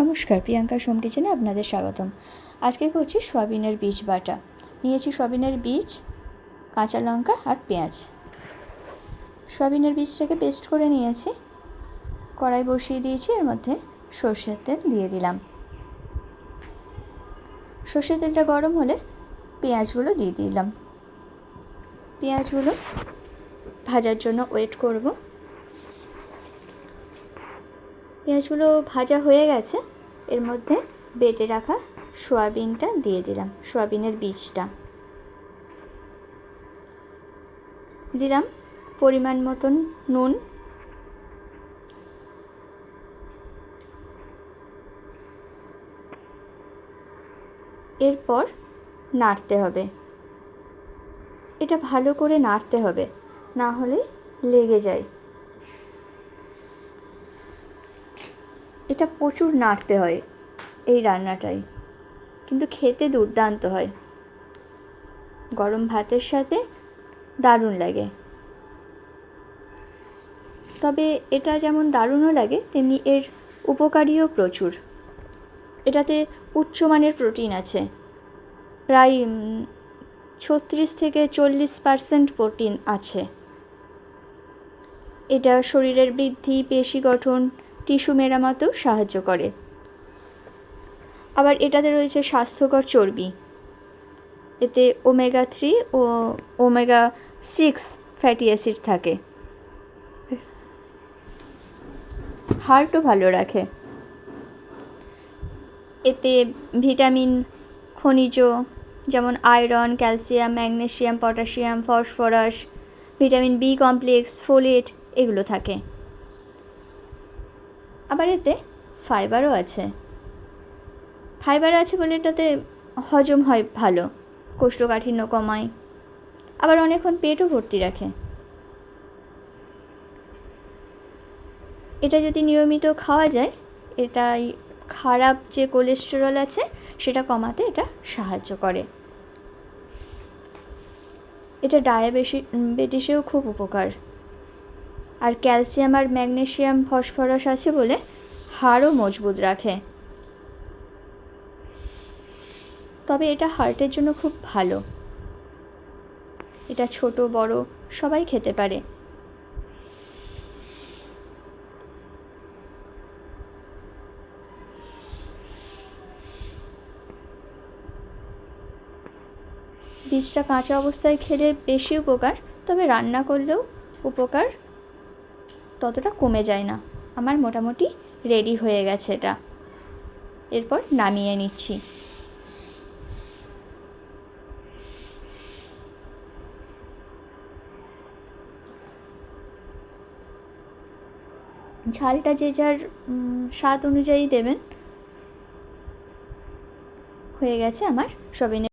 নমস্কার, প্রিয়াঙ্কা সোম কিচেনে আপনাদের স্বাগতম। আজকে করছি সয়াবিনের বীজ বাটা। নিয়েছি সয়াবিনের বীজ, কাঁচা লঙ্কা আর পেঁয়াজ। সয়াবিনের বীজটাকে পেস্ট করে নিয়েছি। কড়াই বসিয়ে দিয়েছি, এর মধ্যে সর্ষের তেল দিয়ে দিলাম। সর্ষের তেলটা গরম হলে পেঁয়াজগুলো দিয়ে দিলাম। পেঁয়াজগুলো ভাজার জন্য ওয়েট করব। পেঁয়াজগুলো ভাজা হয়ে গেছে, এর মধ্যে বেটে রাখা সয়াবিনটা দিয়ে দিলাম। সয়াবিনের বীজটা দিলাম, পরিমাণ মতন নুন, এরপর নাড়তে হবে। এটা ভালো করে নাড়তে হবে, না হলে লেগে যায়। এটা প্রচুর নাড়তে হয় এই রান্নাটাই, কিন্তু খেতে দুর্দান্ত হয়। গরম ভাতের সাথে দারুণ লাগে। তবে এটা যেমন দারুণও লাগে, তেমনি এর উপকারীও প্রচুর। এটাতে উচ্চমানের প্রোটিন আছে, প্রায় 36 থেকে 40% প্রোটিন আছে। এটা শরীরের বৃদ্ধি, পেশি গঠন, টিস্যু মেরামতেও সাহায্য করে। আবার এটাতে রয়েছে স্বাস্থ্যকর চর্বি। এতে ওমেগা 3 ও ওমেগা 6 ফ্যাটি অ্যাসিড থাকে। হার্টও ভালো রাখে। এতে ভিটামিন, খনিজ যেমন iron, calcium, magnesium, potassium, phosphorus, vitamin B complex, folate এগুলো থাকে। আবার এতে ফাইবারও আছে। ফাইবার আছে বলে এটাতে হজম হয় ভালো, কোষ্ঠকাঠিন্য কমায়, আবার অনেকক্ষণ পেটও ভর্তি রাখে। এটা যদি নিয়মিত খাওয়া যায়, এটাই খারাপ যে কোলেস্টেরল আছে সেটা কমাতে এটা সাহায্য করে। এটা ডায়াবেটিসেও খুব উপকার। আর ক্যালসিয়াম আর ম্যাগনেসিয়াম, ফসফরাস আছে বলে হাড়ও মজবুত রাখে। তবে এটা হার্টের জন্য খুব ভালো। এটা ছোট বড় সবাই খেতে পারে। বীজটা কাঁচা অবস্থায় খেলে বেশি উপকার, তবে রান্না করলেও উপকার ততটা কমে যায় না। আমার মোটামুটি রেডি হয়ে গেছে এটা। এরপর নামিয়ে নিচ্ছি। ঝালটা যে যার স্বাদ অনুযায়ী দেবেন। হয়ে গেছে আমার সয়াবিনের